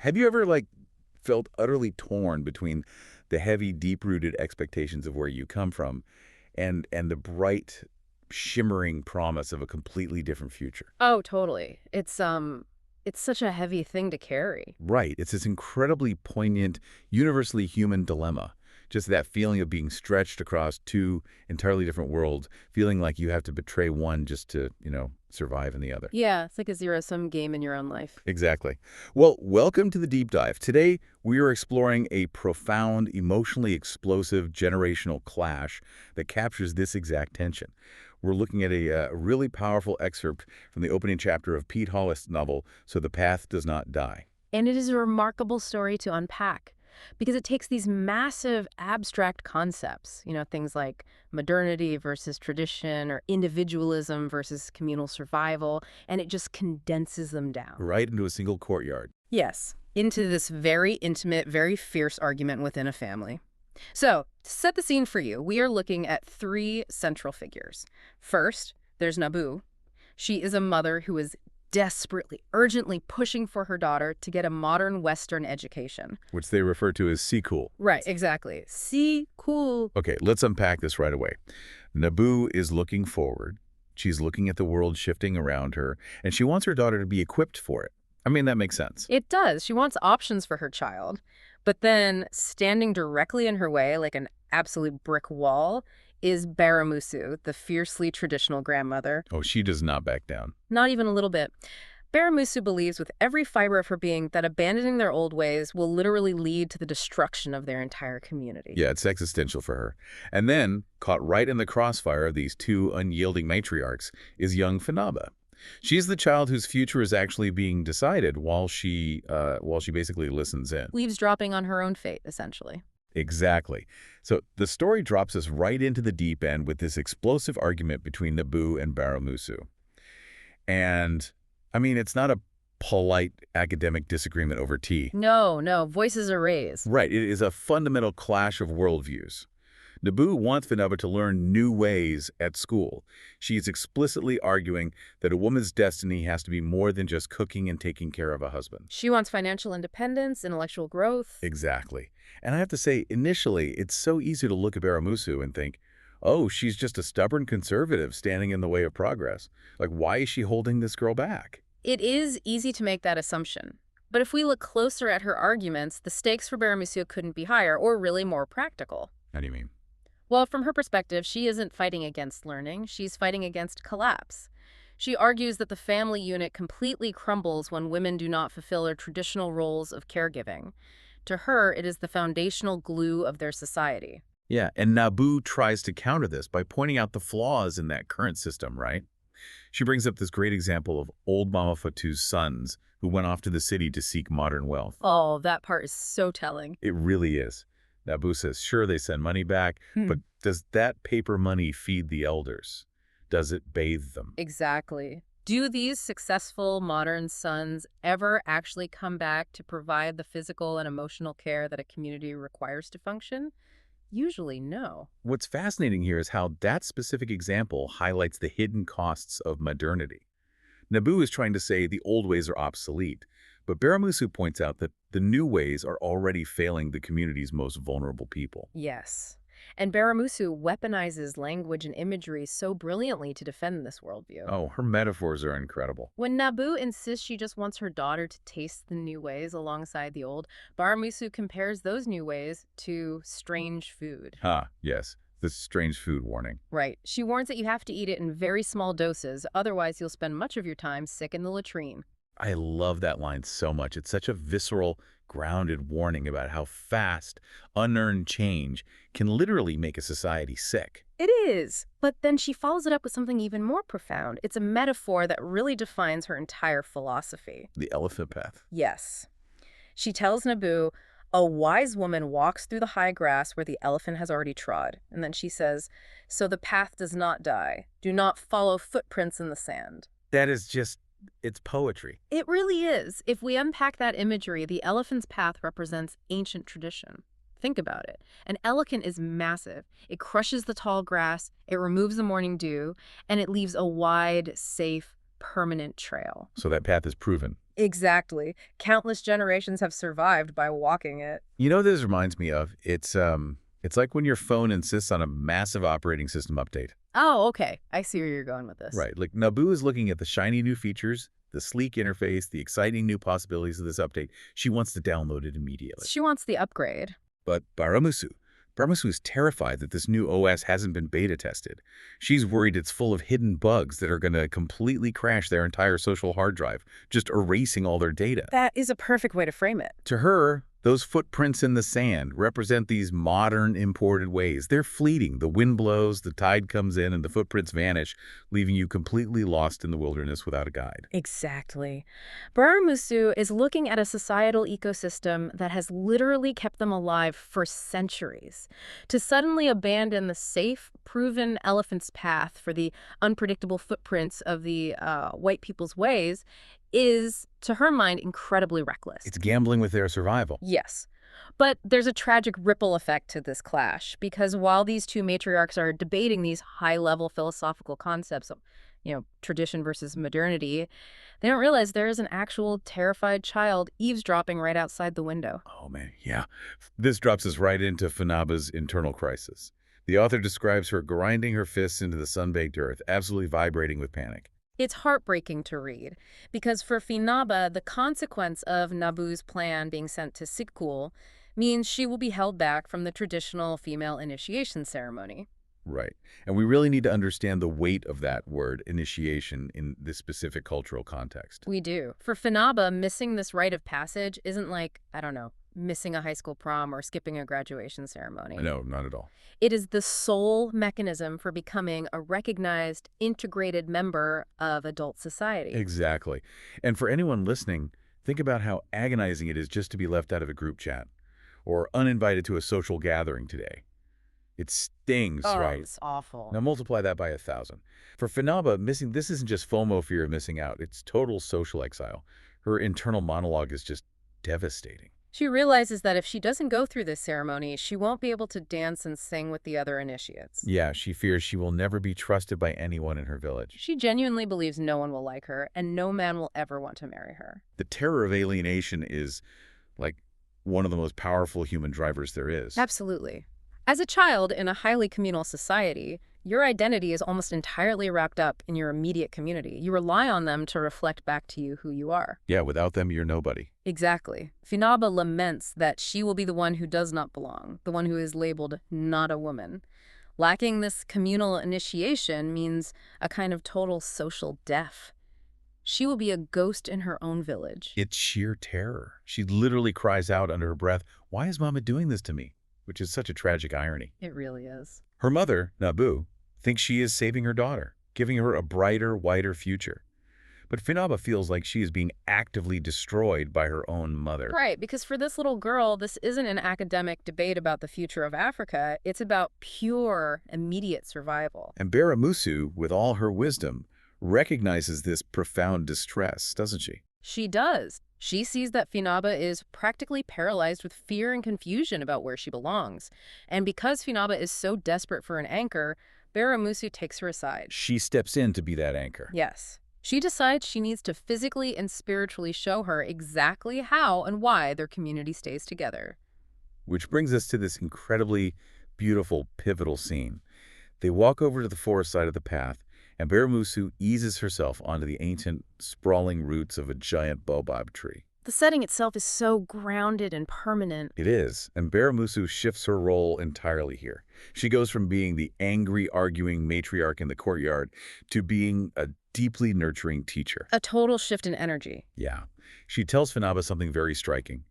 Have you ever, like, felt utterly torn between the heavy, deep-rooted expectations of where you come from and the bright, shimmering promise of a completely different future? Oh, totally. It's such a heavy thing to carry. Right. It's this incredibly poignant, universally human dilemma. Just that feeling of being stretched across two entirely different worlds, feeling like you have to betray one just to, survive in the other. Yeah, it's like a zero-sum game in your own life. Exactly. Well, welcome to the deep dive. Today, we are exploring a profound, emotionally explosive generational clash that captures this exact tension. We're looking at a really powerful excerpt from the opening chapter of Pete Hollist's novel, So the Path Does Not Die. And it is a remarkable story to unpack because it takes these massive abstract concepts, things like modernity versus tradition or individualism versus communal survival, and it just condenses them down. Right into a single courtyard. Yes, into this very intimate, very fierce argument within a family. So, to set the scene for you, we are looking at three central figures. First, there's Nabou. She is a mother who is desperately, urgently pushing for her daughter to get a modern Western education. Which they refer to as cool. Right, exactly. See, cool. Okay, let's unpack this right away. Naboo is looking forward. She's looking at the world shifting around her, and she wants her daughter to be equipped for it. I mean, that makes sense. It does. She wants options for her child. But then, standing directly in her way, like an absolute brick wall, is Baramusu, the fiercely traditional grandmother. Oh, she does not back down. Not even a little bit. Baramusu believes with every fiber of her being that abandoning their old ways will literally lead to the destruction of their entire community. Yeah, it's existential for her. And then, caught right in the crossfire of these two unyielding matriarchs, is young Finaba. She's the child whose future is actually being decided while she basically listens in. Eavesdropping on her own fate, essentially. Exactly. So the story drops us right into the deep end with this explosive argument between Naboo and Baramusu. And, I mean, it's not a polite academic disagreement over tea. No, voices are raised. Right. It is a fundamental clash of worldviews. Naboo wants Finaba to learn new ways at school. She is explicitly arguing that a woman's destiny has to be more than just cooking and taking care of a husband. She wants financial independence, intellectual growth. Exactly. And I have to say, initially, it's so easy to look at Baramusu and think, oh, she's just a stubborn conservative standing in the way of progress. Like, why is she holding this girl back? It is easy to make that assumption. But if we look closer at her arguments, the stakes for Baramusu couldn't be higher or really more practical. How do you mean? Well, from her perspective, she isn't fighting against learning. She's fighting against collapse. She argues that the family unit completely crumbles when women do not fulfill their traditional roles of caregiving. To her, it is the foundational glue of their society. Yeah, and Naboo tries to counter this by pointing out the flaws in that current system, right? She brings up this great example of old Mama Fatu's sons who went off to the city to seek modern wealth. Oh, that part is so telling. It really is. Naboo says, sure, they send money back, but does that paper money feed the elders? Does it bathe them? Exactly. Do these successful modern sons ever actually come back to provide the physical and emotional care that a community requires to function? Usually, no. What's fascinating here is how that specific example highlights the hidden costs of modernity. Naboo is trying to say the old ways are obsolete, but Baramusu points out that the new ways are already failing the community's most vulnerable people. Yes. And Baramusu weaponizes language and imagery so brilliantly to defend this worldview. Oh, her metaphors are incredible. When Naboo insists she just wants her daughter to taste the new ways alongside the old, Baramusu compares those new ways to strange food. Yes, the strange food warning. Right. She warns that you have to eat it in very small doses, otherwise you'll spend much of your time sick in the latrine. I love that line so much. It's such a visceral, grounded warning about how fast, unearned change can literally make a society sick. It is. But then she follows it up with something even more profound. It's a metaphor that really defines her entire philosophy. The elephant path. Yes. She tells Naboo, a wise woman walks through the high grass where the elephant has already trod. And then she says, so the path does not die. Do not follow footprints in the sand. That is just, it's poetry. It really is. If we unpack that imagery, the elephant's path represents ancient tradition. Think about it. An elephant is massive. It crushes the tall grass, it removes the morning dew, and it leaves a wide, safe, permanent trail. So that path is proven. Exactly. Countless generations have survived by walking it. You know what this reminds me of? It's like when your phone insists on a massive operating system update. Oh, okay. I see where you're going with this. Right, like Naboo is looking at the shiny new features, the sleek interface, the exciting new possibilities of this update. She wants to download it immediately. She wants the upgrade. But Baramusu is terrified that this new OS hasn't been beta tested. She's worried it's full of hidden bugs that are going to completely crash their entire social hard drive, just erasing all their data. That is a perfect way to frame it. To her, those footprints in the sand represent these modern imported ways. They're fleeting. The wind blows, the tide comes in, and the footprints vanish, leaving you completely lost in the wilderness without a guide. Exactly. Baramusu is looking at a societal ecosystem that has literally kept them alive for centuries. To suddenly abandon the safe, proven elephant's path for the unpredictable footprints of the white people's ways is, to her mind, incredibly reckless. It's gambling with their survival. Yes. But there's a tragic ripple effect to this clash, because while these two matriarchs are debating these high-level philosophical concepts of, tradition versus modernity, they don't realize there is an actual terrified child eavesdropping right outside the window. Oh, man, yeah. This drops us right into Finaba's internal crisis. The author describes her grinding her fists into the sun-baked earth, absolutely vibrating with panic. It's heartbreaking to read, because for Finaba, the consequence of Nabou's plan being sent to Sikul means she will be held back from the traditional female initiation ceremony. Right. And we really need to understand the weight of that word, initiation, in this specific cultural context. We do. For Finaba, missing this rite of passage isn't like, I don't know, missing a high school prom or skipping a graduation ceremony. No, not at all. It is the sole mechanism for becoming a recognized, integrated member of adult society. Exactly. And for anyone listening, think about how agonizing it is just to be left out of a group chat or uninvited to a social gathering today. It stings, right? It's awful. Now multiply that by 1,000. For Finaba, this isn't just FOMO, fear of missing out. It's total social exile. Her internal monologue is just devastating. She realizes that if she doesn't go through this ceremony, she won't be able to dance and sing with the other initiates. Yeah, she fears she will never be trusted by anyone in her village. She genuinely believes no one will like her, and no man will ever want to marry her. The terror of alienation is, like, one of the most powerful human drivers there is. Absolutely. As a child in a highly communal society, your identity is almost entirely wrapped up in your immediate community. You rely on them to reflect back to you who you are. Yeah, without them, you're nobody. Exactly. Finaba laments that she will be the one who does not belong, the one who is labeled not a woman. Lacking this communal initiation means a kind of total social death. She will be a ghost in her own village. It's sheer terror. She literally cries out under her breath, "Why is Mama doing this to me?" Which is such a tragic irony. It really is. Her mother, Nabou, thinks she is saving her daughter, giving her a brighter, whiter future. But Finaba feels like she is being actively destroyed by her own mother. Right, because for this little girl, this isn't an academic debate about the future of Africa. It's about pure, immediate survival. And Baramusu, with all her wisdom, recognizes this profound distress, doesn't she? She does. She sees that Finaba is practically paralyzed with fear and confusion about where she belongs. And because Finaba is so desperate for an anchor, Baramusu takes her aside. She steps in to be that anchor. Yes. She decides she needs to physically and spiritually show her exactly how and why their community stays together. Which brings us to this incredibly beautiful, pivotal scene. They walk over to the forest side of the path, and Baramusu eases herself onto the ancient, sprawling roots of a giant baobab tree. The setting itself is so grounded and permanent. It is, and Baramusu shifts her role entirely here. She goes from being the angry, arguing matriarch in the courtyard to being a deeply nurturing teacher. A total shift in energy. Yeah. She tells Finaba something very striking.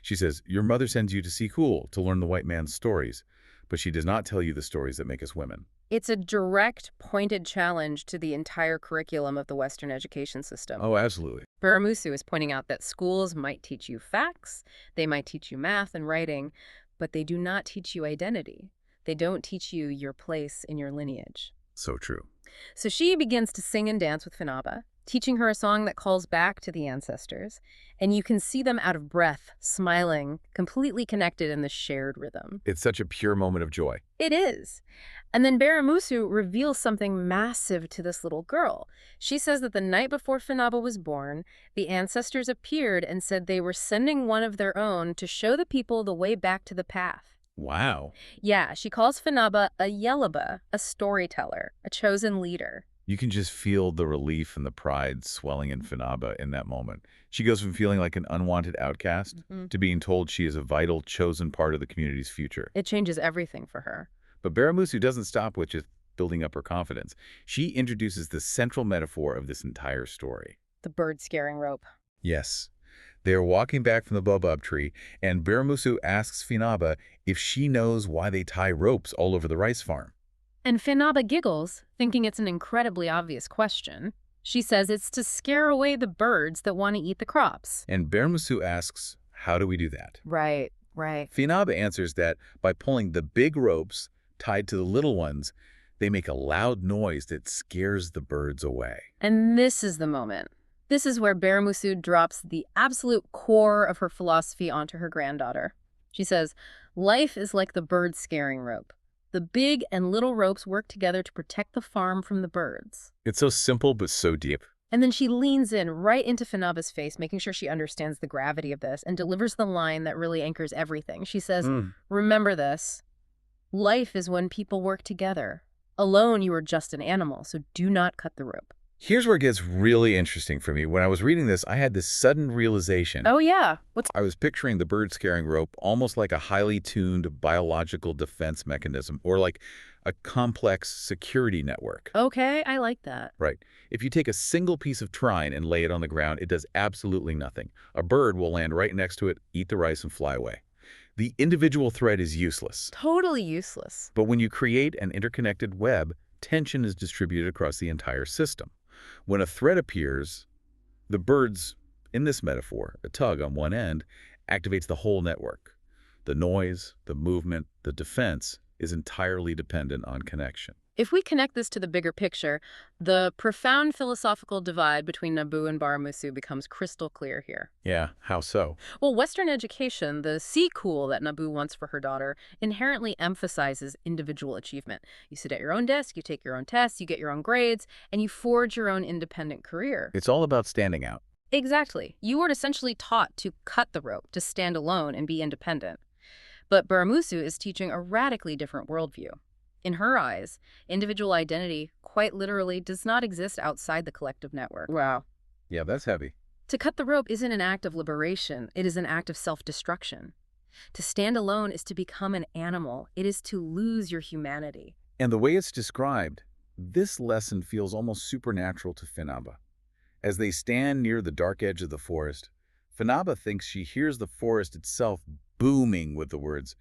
She says, "Your mother sends you to Sikul to learn the white man's stories, but she does not tell you the stories that make us women." It's a direct, pointed challenge to the entire curriculum of the Western education system. Oh, absolutely. Baramusu is pointing out that schools might teach you facts, they might teach you math and writing, but they do not teach you identity. They don't teach you your place in your lineage. So true. So she begins to sing and dance with Finaba, teaching her a song that calls back to the ancestors. And you can see them out of breath, smiling, completely connected in this shared rhythm. It's such a pure moment of joy. It is. And then Dimusu reveals something massive to this little girl. She says that the night before Finaba was born, the ancestors appeared and said they were sending one of their own to show the people the way back to the path. Wow. Yeah, she calls Finaba a Yelaba, a storyteller, a chosen leader. You can just feel the relief and the pride swelling in Finaba in that moment. She goes from feeling like an unwanted outcast to being told she is a vital, chosen part of the community's future. It changes everything for her. But Dimusu doesn't stop with just building up her confidence. She introduces the central metaphor of this entire story. The bird-scaring rope. Yes. They are walking back from the baobab tree, and Dimusu asks Finaba if she knows why they tie ropes all over the rice farm. And Finaba giggles, thinking it's an incredibly obvious question. She says it's to scare away the birds that want to eat the crops. And Dimusu asks, how do we do that? Right. Finaba answers that by pulling the big ropes tied to the little ones, they make a loud noise that scares the birds away. And this is the moment. This is where Dimusu drops the absolute core of her philosophy onto her granddaughter. She says, life is like the bird-scaring rope. The big and little ropes work together to protect the farm from the birds. It's so simple but so deep. And then she leans in right into Finaba's face, making sure she understands the gravity of this, and delivers the line that really anchors everything. She says, remember this. Life is when people work together. Alone, you are just an animal, so do not cut the rope. Here's where it gets really interesting for me. When I was reading this, I had this sudden realization. Oh, yeah. I was picturing the bird-scaring rope almost like a highly tuned biological defense mechanism, or like a complex security network. Okay, I like that. Right. If you take a single piece of twine and lay it on the ground, it does absolutely nothing. A bird will land right next to it, eat the rice, and fly away. The individual thread is useless. Totally useless. But when you create an interconnected web, tension is distributed across the entire system. When a thread appears, the birds, in this metaphor, a tug on one end, activates the whole network. The noise, the movement, the defense is entirely dependent on connection. If we connect this to the bigger picture, the profound philosophical divide between Nabou and Dimusu becomes crystal clear here. Yeah, how so? Well, Western education, the C-cool that Nabou wants for her daughter, inherently emphasizes individual achievement. You sit at your own desk, you take your own tests, you get your own grades, and you forge your own independent career. It's all about standing out. Exactly. You are essentially taught to cut the rope, to stand alone and be independent. But Dimusu is teaching a radically different worldview. In her eyes, individual identity, quite literally, does not exist outside the collective network. Wow. Yeah, that's heavy. To cut the rope isn't an act of liberation. It is an act of self-destruction. To stand alone is to become an animal. It is to lose your humanity. And the way it's described, this lesson feels almost supernatural to Finaba. As they stand near the dark edge of the forest, Finaba thinks she hears the forest itself booming with the words,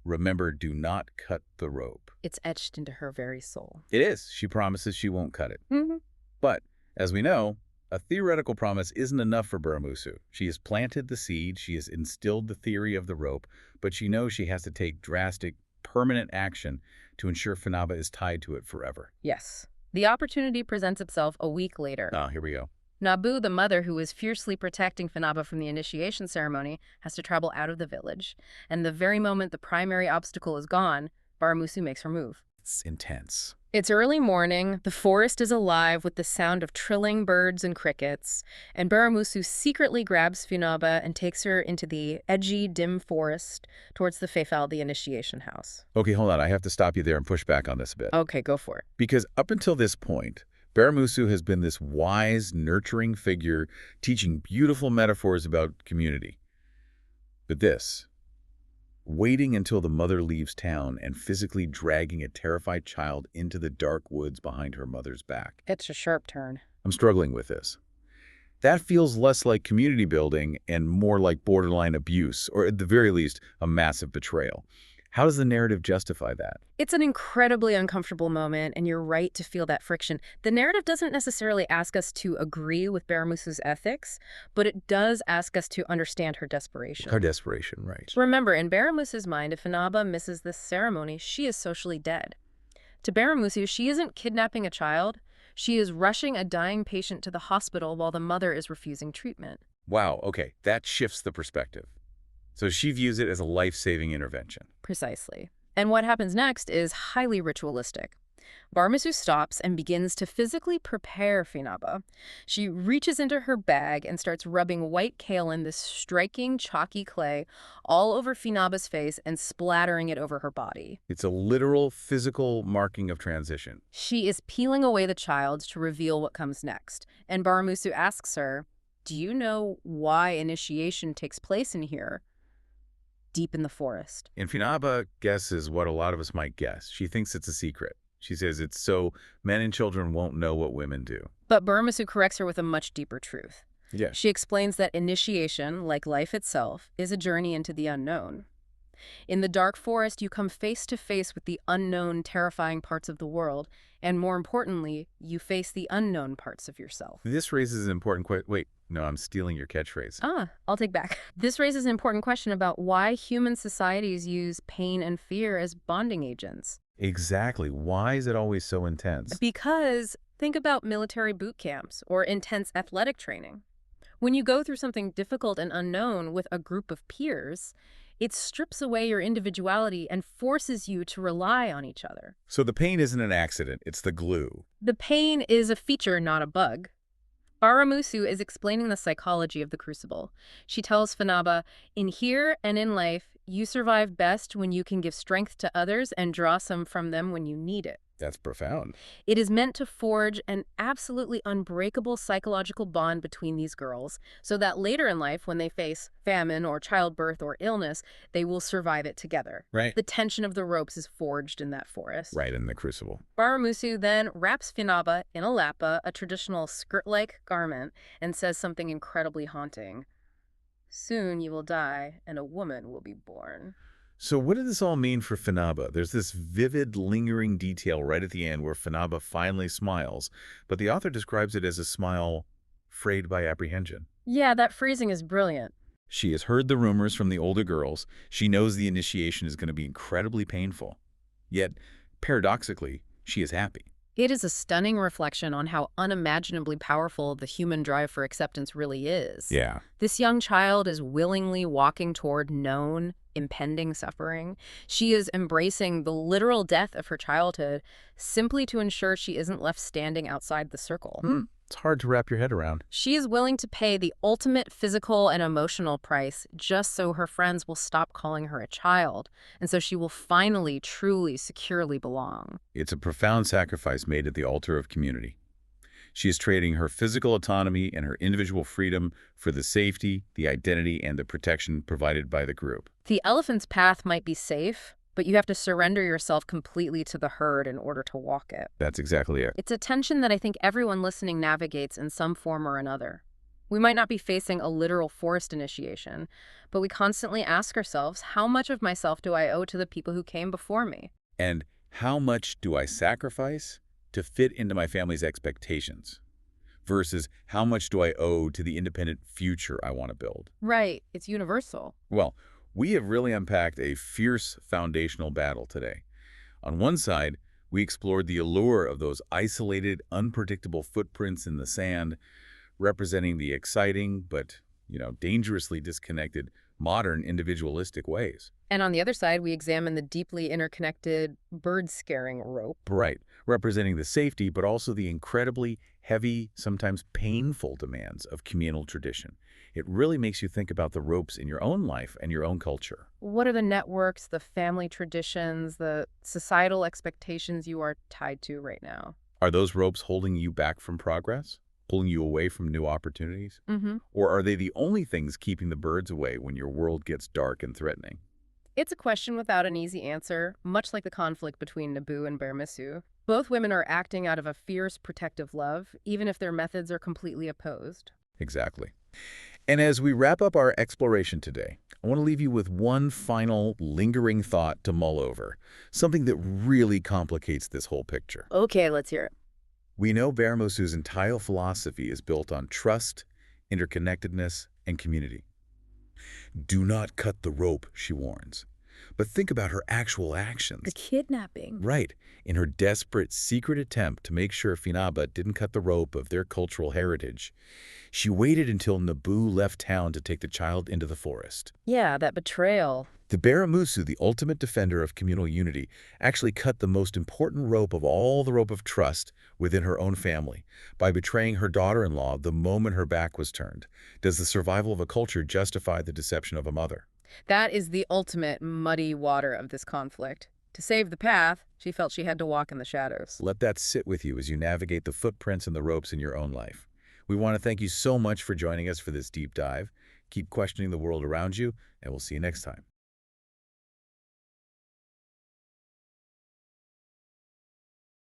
"Remember, do not cut the rope." It's etched into her very soul. It is. She promises she won't cut it. Mm-hmm. But, as we know, a theoretical promise isn't enough for Dimusu. She has planted the seed, she has instilled the theory of the rope, but she knows she has to take drastic, permanent action to ensure Finaba is tied to it forever. Yes. The opportunity presents itself a week later. Ah, here we go. Nabou, the mother who is fiercely protecting Finaba from the initiation ceremony, has to travel out of the village. And the very moment the primary obstacle is gone, Dimusu makes her move. It's intense. It's early morning, the forest is alive with the sound of trilling birds and crickets, and Dimusu secretly grabs Finaba and takes her into the edgy, dim forest towards the fafei, the initiation house. Okay, hold on. I have to stop you there and push back on this a bit. Okay, go for it. Because up until this point, Dimusu has been this wise, nurturing figure teaching beautiful metaphors about community. But this, waiting until the mother leaves town and physically dragging a terrified child into the dark woods behind her mother's back. It's a sharp turn. I'm struggling with this. That feels less like community building and more like borderline abuse, or at the very least, a massive betrayal. How does the narrative justify that? It's an incredibly uncomfortable moment, and you're right to feel that friction. The narrative doesn't necessarily ask us to agree with Dimusu's ethics, but it does ask us to understand her desperation. Her desperation, right. Remember, in Dimusu's mind, if Finaba misses this ceremony, she is socially dead. To Dimusu, she isn't kidnapping a child. She is rushing a dying patient to the hospital while the mother is refusing treatment. Wow, okay, that shifts the perspective. So she views it as a life-saving intervention. Precisely. And what happens next is highly ritualistic. Barmasu stops and begins to physically prepare Finaba. She reaches into her bag and starts rubbing white kale in this striking, chalky clay all over Finaba's face and splattering it over her body. It's a literal physical marking of transition. She is peeling away the child to reveal what comes next, and Barmasu asks her, "Do you know why initiation takes place in here?" Deep in the forest. And Finaba guesses what a lot of us might guess. She thinks it's a secret. She says it's so men and children won't know what women do. But Barmasu corrects her with a much deeper truth. Yeah. She explains that initiation, like life itself, is a journey into the unknown. In the dark forest, you come face to face with the unknown, terrifying parts of the world, and more importantly, you face the unknown parts of yourself. This raises an important question. Wait, no, I'm stealing your catchphrase. I'll take back. This raises an important question about why human societies use pain and fear as bonding agents. Exactly. Why is it always so intense? Because think about military boot camps or intense athletic training. When you go through something difficult and unknown with a group of peers, it strips away your individuality and forces you to rely on each other. So the pain isn't an accident, it's the glue. The pain is a feature, not a bug. Baramusu is explaining the psychology of the crucible. She tells Finaba, "In here and in life, you survive best when you can give strength to others and draw some from them when you need it." That's profound. It is meant to forge an absolutely unbreakable psychological bond between these girls so that later in life, when they face famine or childbirth or illness, they will survive it together. Right. The tension of the ropes is forged in that forest. Right, in the crucible. Baramusu then wraps Finaba in a lapa, a traditional skirt-like garment, and says something incredibly haunting. "Soon you will die, and a woman will be born." So what did this all mean for Finaba? There's this vivid, lingering detail right at the end where Finaba finally smiles, but the author describes it as a smile frayed by apprehension. Yeah, that phrasing is brilliant. She has heard the rumors from the older girls. She knows the initiation is going to be incredibly painful. Yet, paradoxically, she is happy. It is a stunning reflection on how unimaginably powerful the human drive for acceptance really is. Yeah. This young child is willingly walking toward known, impending suffering. She is embracing the literal death of her childhood simply to ensure she isn't left standing outside the circle. It's hard to wrap your head around. She is willing to pay the ultimate physical and emotional price just so her friends will stop calling her a child, and so she will finally, truly, securely belong. It's a profound sacrifice made at the altar of community. She is trading her physical autonomy and her individual freedom for the safety, the identity, and the protection provided by the group. The elephant's path might be safe, but you have to surrender yourself completely to the herd in order to walk it. That's exactly it. It's a tension that I think everyone listening navigates in some form or another. We might not be facing a literal forced initiation, but we constantly ask ourselves, how much of myself do I owe to the people who came before me? And how much do I sacrifice to fit into my family's expectations versus how much do I owe to the independent future I want to build? Right, it's universal. Well, we have really unpacked a fierce foundational battle today. On one side, we explored the allure of those isolated, unpredictable footprints in the sand, representing the exciting but, dangerously disconnected modern individualistic ways. And on the other side, we examine the deeply interconnected bird-scaring rope. Right, representing the safety but also the incredibly heavy, sometimes painful demands of communal tradition. It really makes you think about the ropes in your own life and your own culture. What are the networks, the family traditions, the societal expectations you are tied to right now? Are those ropes holding you back from progress? Pulling you away from new opportunities? Or are they the only things keeping the birds away when your world gets dark and threatening? It's a question without an easy answer, much like the conflict between Nabou and Barmasu. Both women are acting out of a fierce, protective love, even if their methods are completely opposed. Exactly. And as we wrap up our exploration today, I want to leave you with one final lingering thought to mull over, something that really complicates this whole picture. Okay, let's hear it. We know Barmasu's entire philosophy is built on trust, interconnectedness, and community. Do not cut the rope, she warns. But think about her actual The actions. kidnapping. Right, in her desperate, secret attempt to make sure Finaba didn't cut the rope of their cultural heritage. She waited until Nabou left town to take the child into the forest. Yeah, that betrayal. The Dimusu, the ultimate defender of communal unity, actually cut the most important rope of all, the rope of trust within her own family by betraying her daughter-in-law the moment her back was turned. Does the survival of a culture justify the deception of a mother? That is the ultimate muddy water of this conflict. To save the path, she felt she had to walk in the shadows. Let that sit with you as you navigate the footprints and the ropes in your own life. We want to thank you so much for joining us for this deep dive. Keep questioning the world around you, and we'll see you next time.